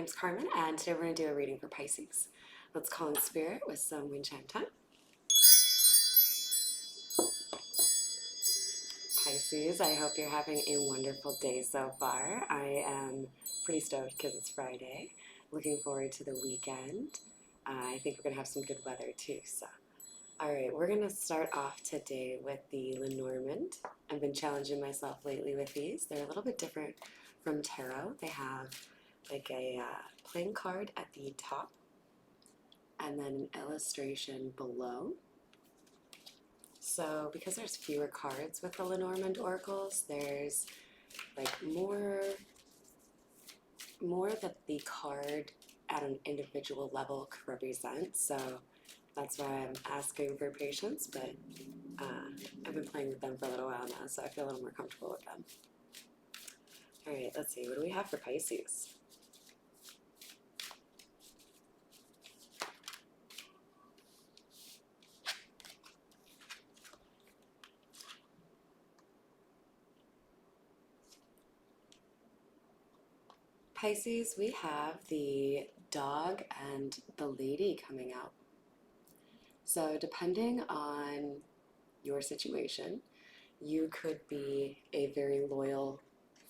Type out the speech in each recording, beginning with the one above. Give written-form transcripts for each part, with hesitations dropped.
name's Carmen, and today we're going to do a reading for Pisces. Let's call in spirit with some wind chime time. Pisces, I hope you're having a wonderful day so far. I am pretty stoked because it's Friday. Looking forward to the weekend. I think we're going to have some good weather too. So, all right, we're going to start off today with the Lenormand. I've been challenging myself lately with these. They're a little bit different from tarot. They have like a playing card at the top and then an illustration below. So because there's fewer cards with the Lenormand oracles, there's like more that the card at an individual level could represent. So that's why I'm asking for patience, but I've been playing with them for a little while now, so I feel a little more comfortable with them. All right, let's see, what do we have for Pisces? Pisces, we have the dog and the lady coming out. So depending on your situation, you could be a very loyal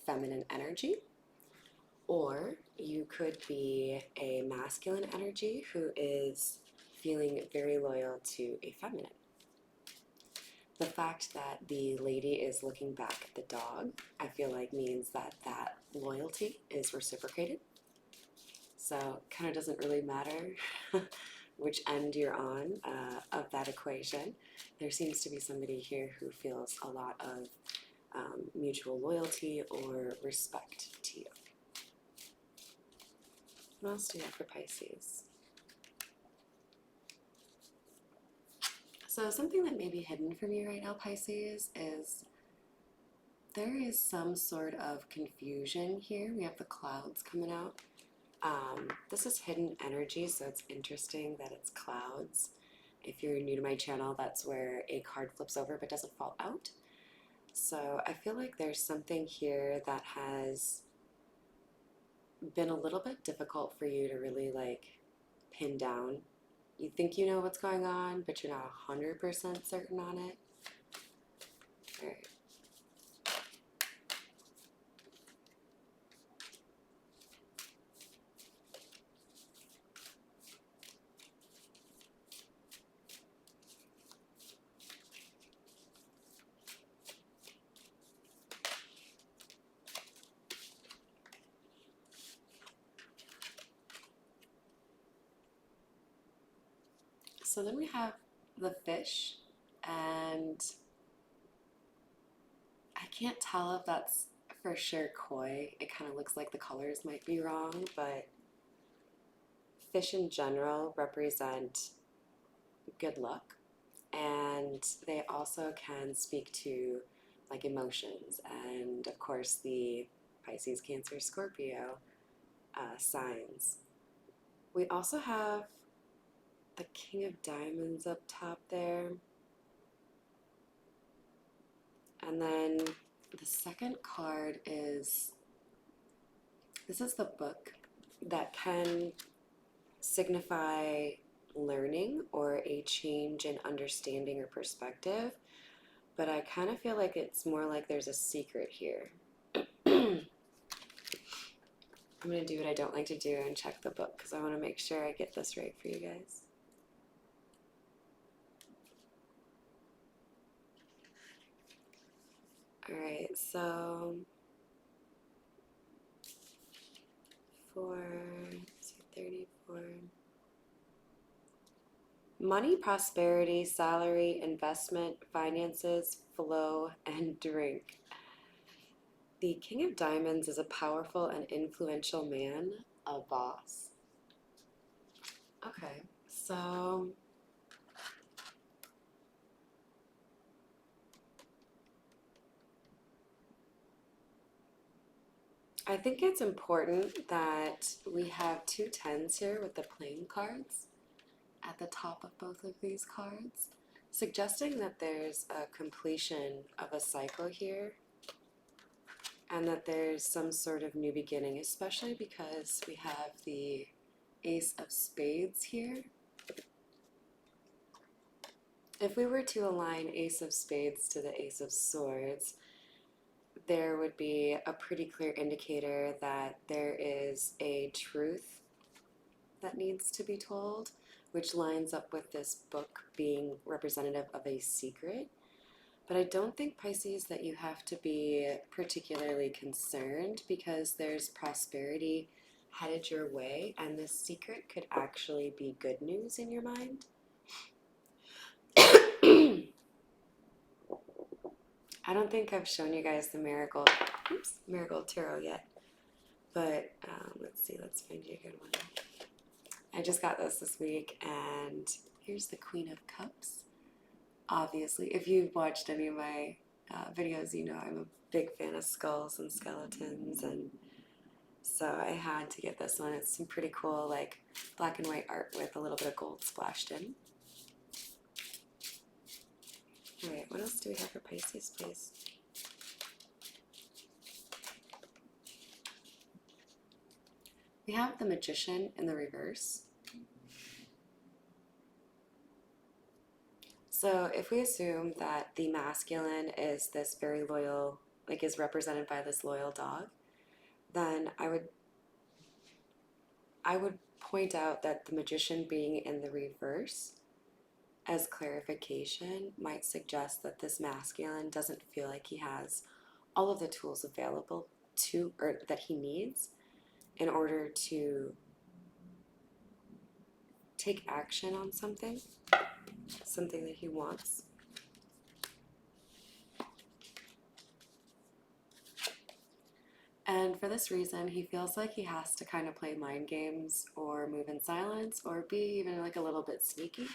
feminine energy, or you could be a masculine energy who is feeling very loyal to a feminine. The fact that the lady is looking back at the dog, I feel like means that that loyalty is reciprocated. So kind of doesn't really matter which end you're on of that equation. There seems to be somebody here who feels a lot of mutual loyalty or respect to you. What else do you have for Pisces? So something that may be hidden from you right now, Pisces, is there is some sort of confusion here. We have the clouds coming out. This is hidden energy, so it's interesting that it's clouds. If you're new to my channel, that's where a card flips over but doesn't fall out. So I feel like there's something here that has been a little bit difficult for you to really like pin down. You think you know what's going on, but you're not 100% certain on it. All right. So then we have the fish, and I can't tell if that's for sure koi. It kind of looks like the colors might be wrong, but fish in general represent good luck, and they also can speak to like emotions, and of course the Pisces, Cancer, Scorpio signs. We also have the King of Diamonds up top there. And then the second card is, this is the book that can signify learning or a change in understanding or perspective. But I kind of feel like it's more like there's a secret here. I'm going to do what I don't like to do and check the book because I want to make sure I get this right for you guys. Alright, so for 34, money, prosperity, salary, investment, finances, flow, and drink. The King of Diamonds is a powerful and influential man, a boss. Okay, so I think it's important that we have 2 10s here with the playing cards at the top of both of these cards, suggesting that there's a completion of a cycle here. and that there's some sort of new beginning, especially because we have the Ace of Spades here. If we were to align Ace of Spades to the Ace of Swords, there would be a pretty clear indicator that there is a truth that needs to be told, which lines up with this book being representative of a secret. But I don't think, Pisces, that you have to be particularly concerned because there's prosperity headed your way, and this secret could actually be good news in your mind. I don't think I've shown you guys the Marigold Tarot yet, but let's see, let's find you a good one. I just got this week, and here's the Queen of Cups. Obviously, if you've watched any of my videos, you know I'm a big fan of skulls and skeletons, and so I had to get this one. It's some pretty cool, like, black and white art with a little bit of gold splashed in. All right, what else do we have for Pisces, please? We have the Magician in the reverse. So if we assume that the masculine is this very loyal, like is represented by this loyal dog, then I would point out that the Magician being in the reverse as clarification might suggest that this masculine doesn't feel like he has all of the tools available to, or that he needs in order to take action on something that he wants. And for this reason, he feels like he has to kind of play mind games or move in silence or be even like a little bit sneaky.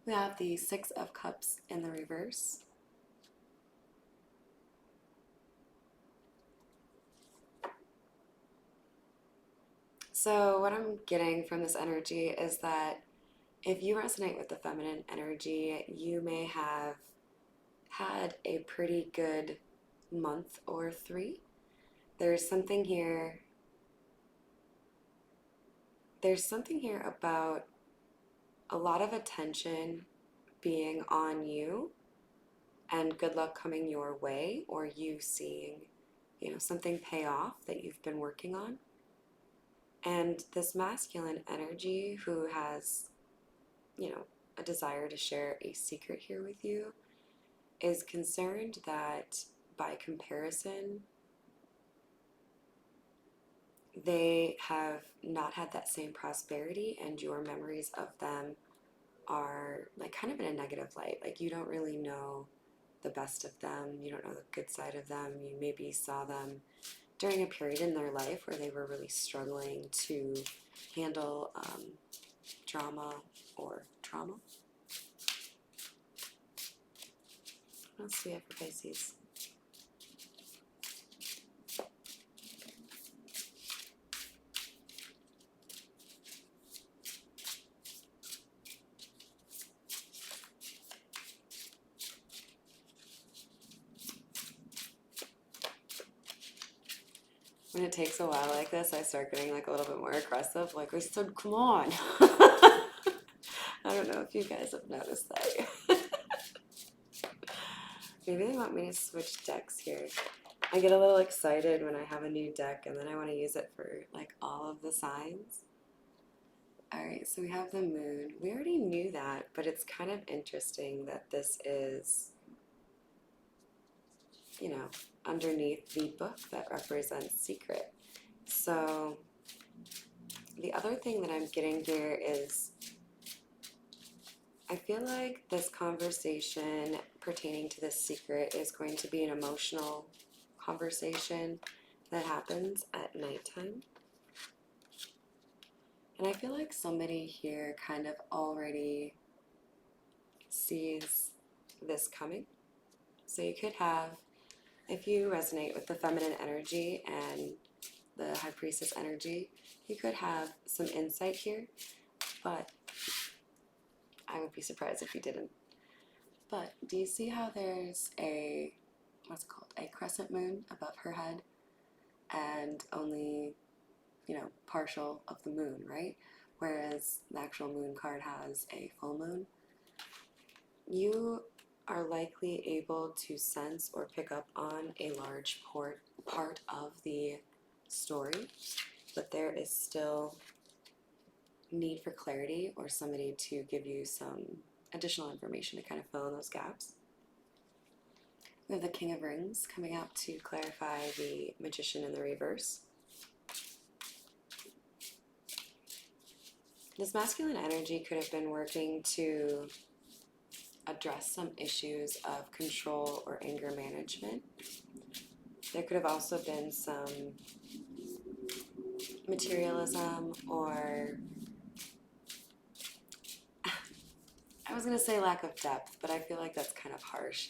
We have the Six of Cups in the reverse. So what I'm getting from this energy is that if you resonate with the feminine energy, you may have had a pretty good month or 3. There's something here about a lot of attention being on you and good luck coming your way, or you seeing, something pay off that you've been working on. And this masculine energy who has, a desire to share a secret here with you is concerned that by comparison, they have not had that same prosperity, and your memories of them are like kind of in a negative light. Like you don't really know the best of them, you don't know the good side of them. You maybe saw them during a period in their life where they were really struggling to handle drama or trauma. What else do we have for Pisces? When it takes a while like this, I start getting like a little bit more aggressive. Like I said, come on. I don't know if you guys have noticed that. Maybe they want me to switch decks here. I get a little excited when I have a new deck, and then I want to use it for like all of the signs. Alright, so we have the moon. We already knew that, but it's kind of interesting that this is, underneath the book that represents secret. So the other thing that I'm getting here is I feel like this conversation pertaining to this secret is going to be an emotional conversation that happens at nighttime. And I feel like somebody here kind of already sees this coming. So you could have, if you resonate with the feminine energy and the High Priestess energy, you could have some insight here, but I would be surprised if you didn't. But do you see how there's a, what's it called, a crescent moon above her head and only, partial of the moon, right? Whereas the actual moon card has a full moon. You are likely able to sense or pick up on a large part of the story, but there is still need for clarity or somebody to give you some additional information to kind of fill in those gaps. We have the King of Rings coming out to clarify the Magician in the reverse. This masculine energy could have been working to address some issues of control or anger management. There could have also been some materialism or I was going to say lack of depth, but I feel like that's kind of harsh.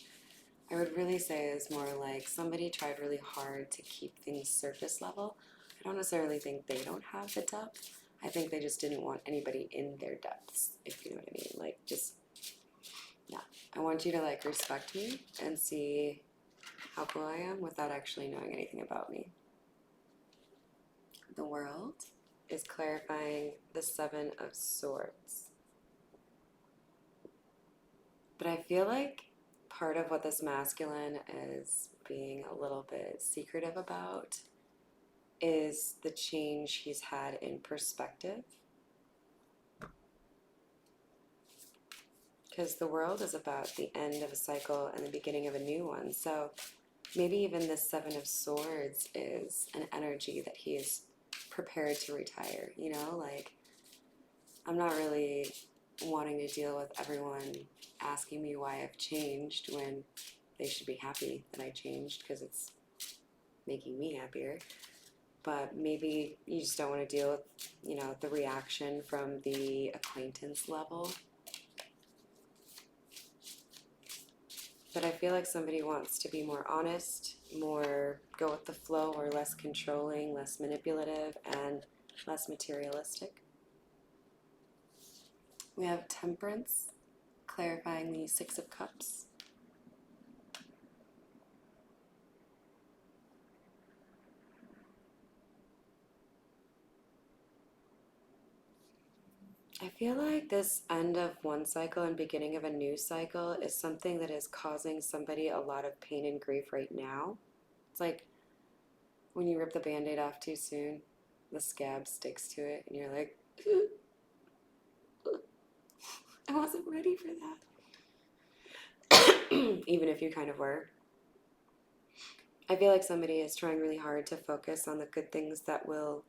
I would really say it's more like somebody tried really hard to keep things surface level. I don't necessarily think they don't have the depth. I think they just didn't want anybody in their depths, if you know what I mean. Like, just, yeah. I want you to, like, respect me and see how cool I am without actually knowing anything about me. The World is clarifying the Seven of Swords. But I feel like part of what this masculine is being a little bit secretive about is the change he's had in perspective. Because the World is about the end of a cycle and the beginning of a new one. So maybe even this Seven of Swords is an energy that he is prepared to retire, like, I'm not really wanting to deal with everyone asking me why I've changed when they should be happy that I changed because it's making me happier. But maybe you just don't want to deal with, the reaction from the acquaintance level. But I feel like somebody wants to be more honest, more go with the flow, or less controlling, less manipulative, and less materialistic. We have Temperance, clarifying the Six of Cups. I feel like this end of one cycle and beginning of a new cycle is something that is causing somebody a lot of pain and grief right now. It's like when you rip the Band-Aid off too soon, the scab sticks to it, and you're like, I wasn't ready for that. Even if you kind of were. I feel like somebody is trying really hard to focus on the good things that will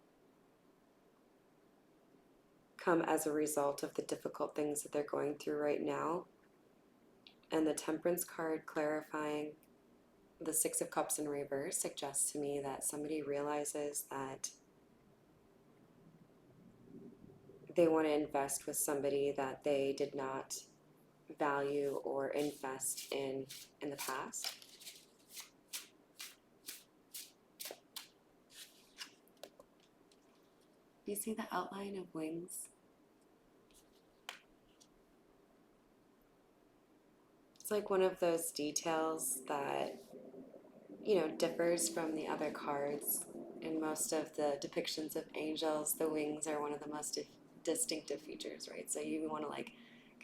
come as a result of the difficult things that they're going through right now. And the Temperance card clarifying the Six of Cups in reverse suggests to me that somebody realizes that they want to invest with somebody that they did not value or invest in the past. Do you see the outline of wings? It's like one of those details that, differs from the other cards. In most of the depictions of angels, the wings are one of the most distinctive features, right? So you want to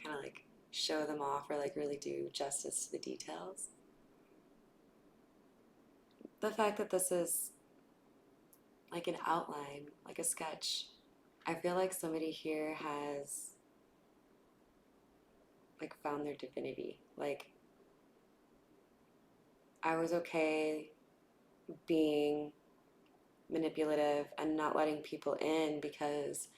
kind of show them off or really do justice to the details. The fact that this is like an outline, like a sketch, I feel like somebody here has found their divinity. I was okay being manipulative and not letting people in because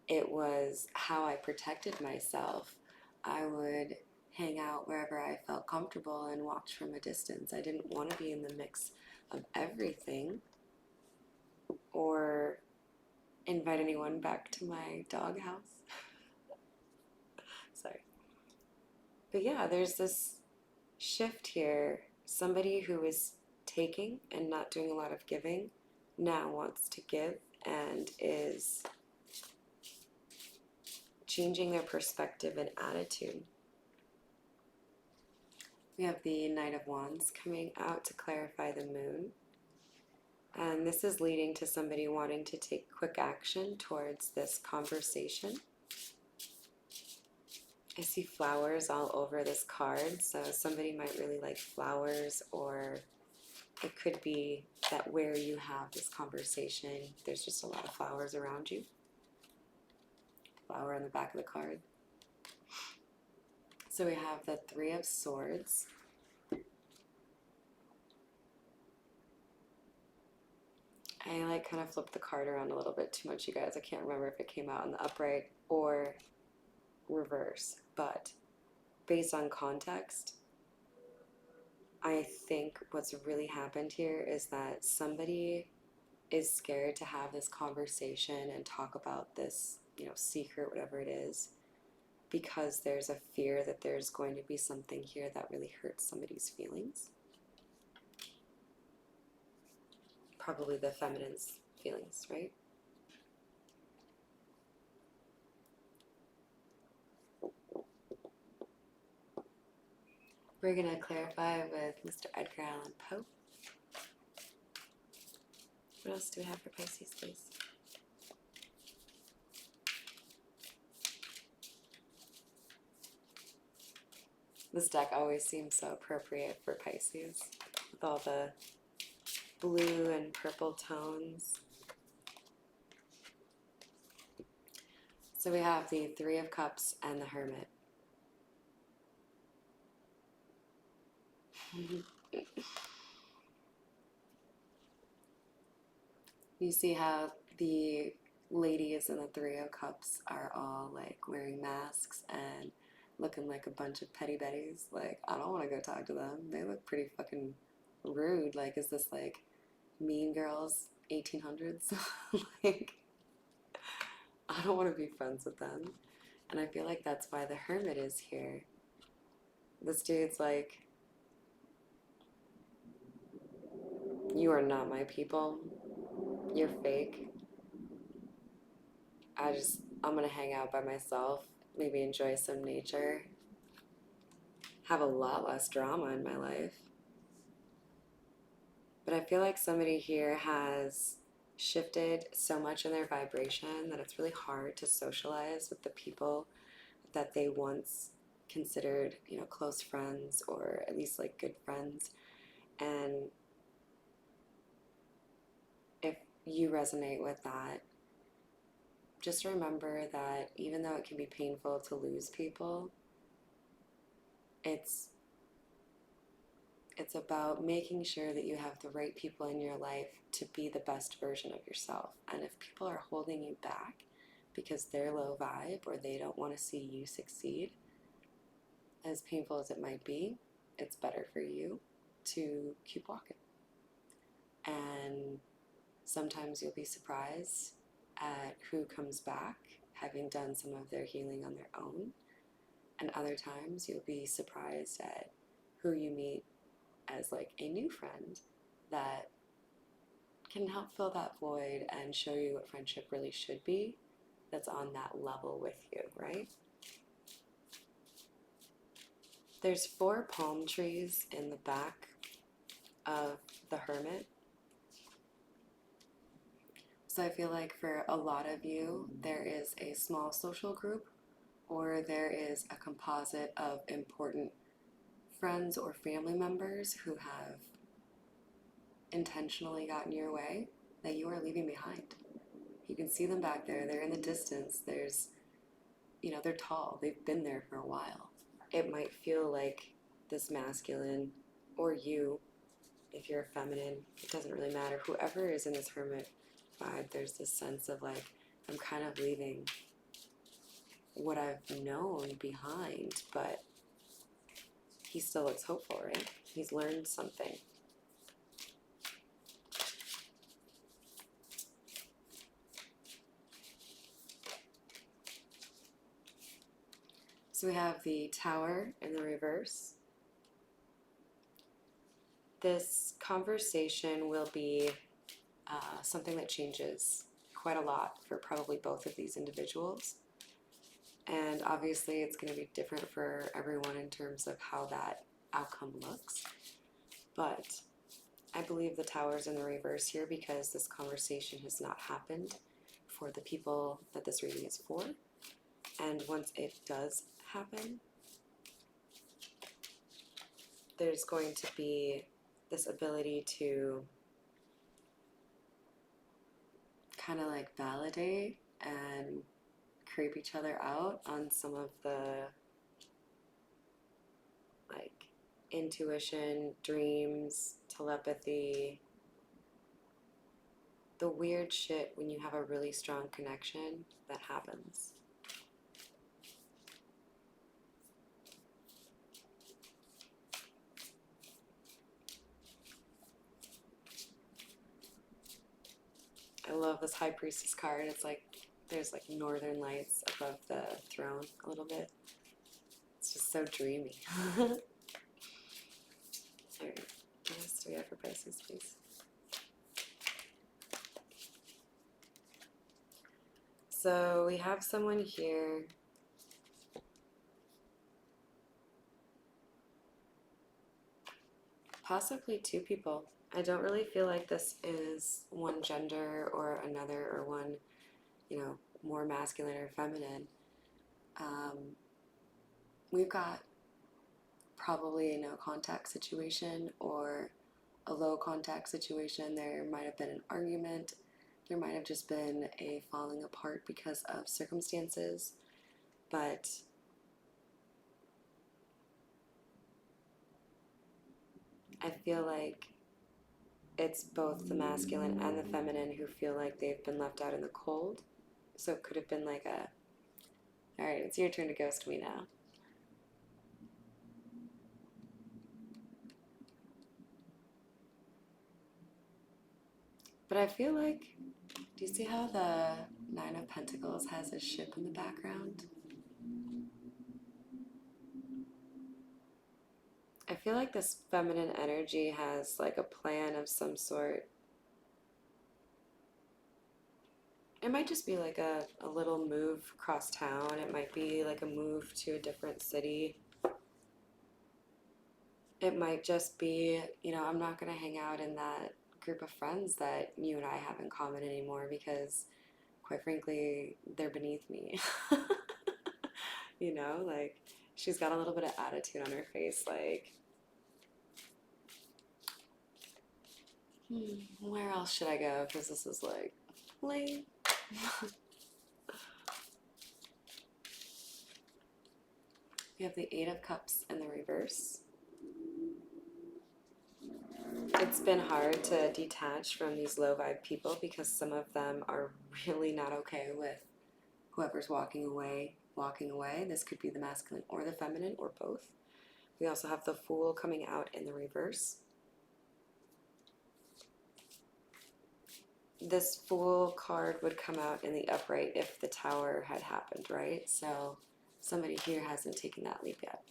it was how I protected myself. I would hang out wherever I felt comfortable and watch from a distance. I didn't want to be in the mix of everything or invite anyone back to my doghouse. Sorry. But yeah, there's this shift here. Somebody who is taking and not doing a lot of giving now wants to give and is changing their perspective and attitude. We have the Knight of Wands coming out to clarify the moon. And this is leading to somebody wanting to take quick action towards this conversation. I see flowers all over this card, so somebody might really like flowers, or it could be that where you have this conversation, there's just a lot of flowers around you. Flower on the back of the card. So we have the Three of Swords. I like kind of flipped the card around a little bit too much, you guys. I can't remember if it came out in the upright or reverse, but based on context, I think what's really happened here is that somebody is scared to have this conversation and talk about this, secret, whatever it is, because there's a fear that there's going to be something here that really hurts somebody's feelings. Probably the feminine's feelings, right? We're going to clarify with Mr. Edgar Allan Poe. What else do we have for Pisces, please? This deck always seems so appropriate for Pisces, with all the blue and purple tones. So we have the Three of Cups and the Hermit. You see how the ladies in the Three of Cups are all like wearing masks and looking like a bunch of petty betties. Like, I don't want to go talk to them. They look pretty fucking rude. Like, is this like Mean Girls 1800s? Like, I don't want to be friends with them. And I feel like that's why the Hermit is here. This dude's like, you are not my people. You're fake. I'm gonna hang out by myself, maybe enjoy some nature, have a lot less drama in my life. But I feel like somebody here has shifted so much in their vibration that it's really hard to socialize with the people that they once considered, close friends, or at least like good friends. And if you resonate with that, just remember that even though it can be painful to lose people, it's about making sure that you have the right people in your life to be the best version of yourself. And if people are holding you back because they're low vibe or they don't want to see you succeed, as painful as it might be, it's better for you to keep walking. And sometimes you'll be surprised at who comes back having done some of their healing on their own. And other times you'll be surprised at who you meet as like a new friend that can help fill that void and show you what friendship really should be, that's on that level with you, right? There's 4 palm trees in the back of the Hermit. So I feel like for a lot of you, there is a small social group, or there is a composite of important friends or family members who have intentionally gotten your way that you are leaving behind. You can see them back there. They're in the distance. There's, they're tall. They've been there for a while. It might feel like this masculine, or you, if you're a feminine, it doesn't really matter. Whoever is in this Hermit vibe, there's this sense of like, I'm kind of leaving what I've known behind, but he still looks hopeful, right? He's learned something. So we have the Tower in the reverse. This conversation will be something that changes quite a lot for probably both of these individuals. And obviously, it's going to be different for everyone in terms of how that outcome looks. But I believe the Tower's in the reverse here because this conversation has not happened for the people that this reading is for. And once it does happen, there's going to be this ability to kind of like validate and creep each other out on some of the like intuition, dreams, telepathy, the weird shit when you have a really strong connection that happens. I love this High Priestess card. It's like there's like northern lights above the throne a little bit. It's just so dreamy. Alright, what else do we have for Pisces, please? So we have someone here. Possibly two people. I don't really feel like this is one gender or another, or one, you know, more masculine or feminine. We've got probably a no contact situation or a low contact situation. There might have been an argument. There might have just been a falling apart because of circumstances. But I feel like it's both the masculine and the feminine who feel like they've been left out in the cold. So it could have been like a, all right, it's your turn to ghost me now. But I feel like, do you see how the Nine of Pentacles has a ship in the background? I feel like this feminine energy has like a plan of some sort. It might just be like a little move across town. It might be like a move to a different city. It might just be, you know, I'm not going to hang out in that group of friends that you and I have in common anymore because, quite frankly, they're beneath me. You know, like, she's got a little bit of attitude on her face, like, where else should I go? Because this is like lame. We have the Eight of Cups in the reverse. It's been hard to detach from these low vibe people because some of them are really not okay with whoever's walking away. This could be the masculine or the feminine or both. We also have the Fool coming out in the reverse. This Fool card would come out in the upright if the Tower had happened, right? So somebody here hasn't taken that leap yet.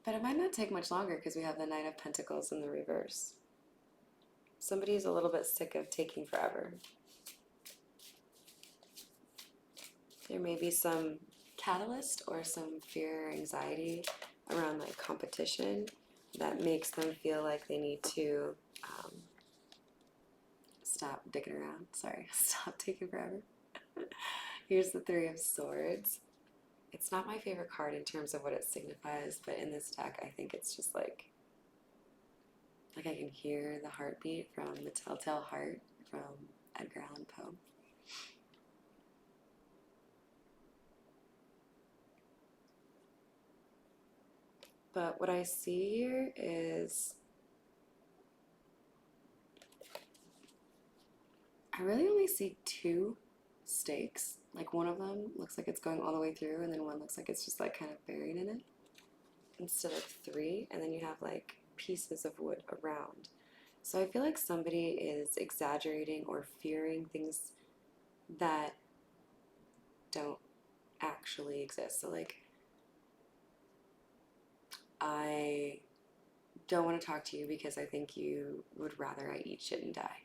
But it might not take much longer because we have the Nine of Pentacles in the reverse. Somebody's a little bit sick of taking forever. There may be some catalyst or some fear or anxiety around like competition that makes them feel like they need to stop dicking around. Sorry, stop taking forever. Here's the Three of Swords. It's not my favorite card in terms of what it signifies, but in this deck, I think it's just like I can hear the heartbeat from the Telltale Heart from Edgar Allan Poe. But what I see here is I really only see two stakes. Like one of them looks like it's going all the way through, and then one looks like it's just like kind of buried in it instead of three, and then you have like pieces of wood around. So I feel like somebody is exaggerating or fearing things that don't actually exist. So like I don't want to talk to you because I think you would rather I eat shit and die.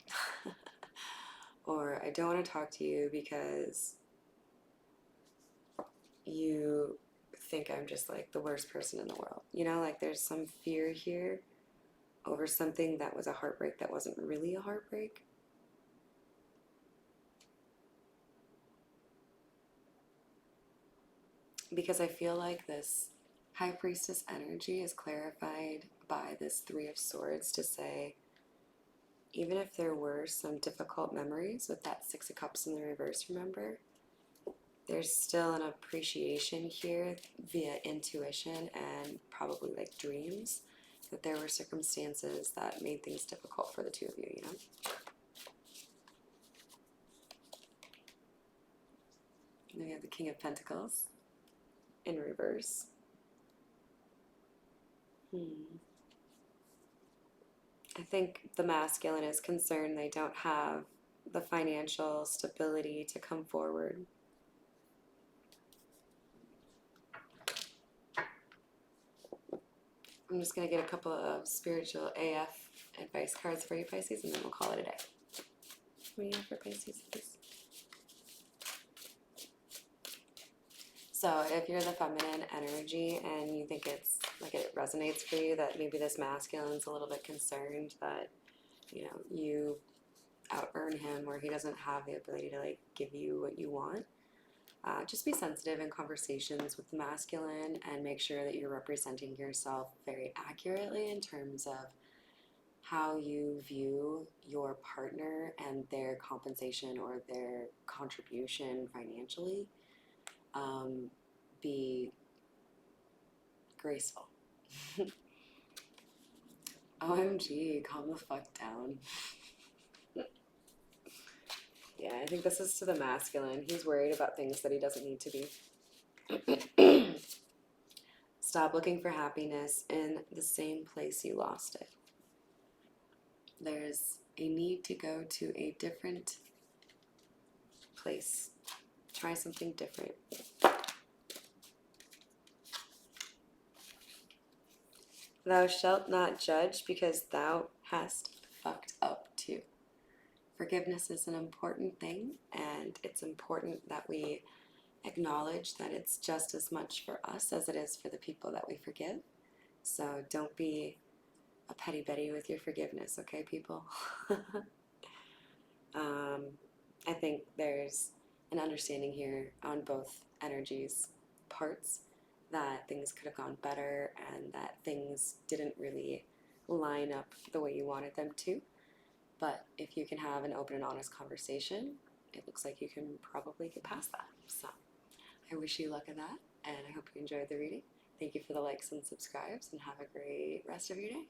Or I don't want to talk to you because you think I'm just like the worst person in the world. You know, like there's some fear here over something that was a heartbreak that wasn't really a heartbreak. Because I feel like this High Priestess energy is clarified by this Three of Swords to say, even if there were some difficult memories with that Six of Cups in the reverse, remember, there's still an appreciation here via intuition and probably like dreams that there were circumstances that made things difficult for the two of you, you know? And then we have the King of Pentacles in reverse. I think the masculine is concerned they don't have the financial stability to come forward. I'm just going to get a couple of spiritual AF advice cards for you, Pisces, and then we'll call it a day. What do you have for Pisces, please? So if you're the feminine energy and you think it's like it resonates for you that maybe this masculine's a little bit concerned that, you know, you out earn him or he doesn't have the ability to like give you what you want, just be sensitive in conversations with the masculine and make sure that you're representing yourself very accurately in terms of how you view your partner and their compensation or their contribution financially. Be graceful. OMG, calm the fuck down. Yeah, I think this is to the masculine. He's worried about things that he doesn't need to be. Stop looking for happiness in the same place you lost it. There's a need to go to a different place. Try something different. Thou shalt not judge because thou hast fucked up too. Forgiveness is an important thing, and it's important that we acknowledge that it's just as much for us as it is for the people that we forgive. So don't be a petty Betty with your forgiveness, okay, people? I think there's an understanding here on both energies' parts that things could have gone better and that things didn't really line up the way you wanted them to. But if you can have an open and honest conversation, it looks like you can probably get past that. So I wish you luck in that, and I hope you enjoyed the reading. Thank you for the likes and subscribes, and have a great rest of your day.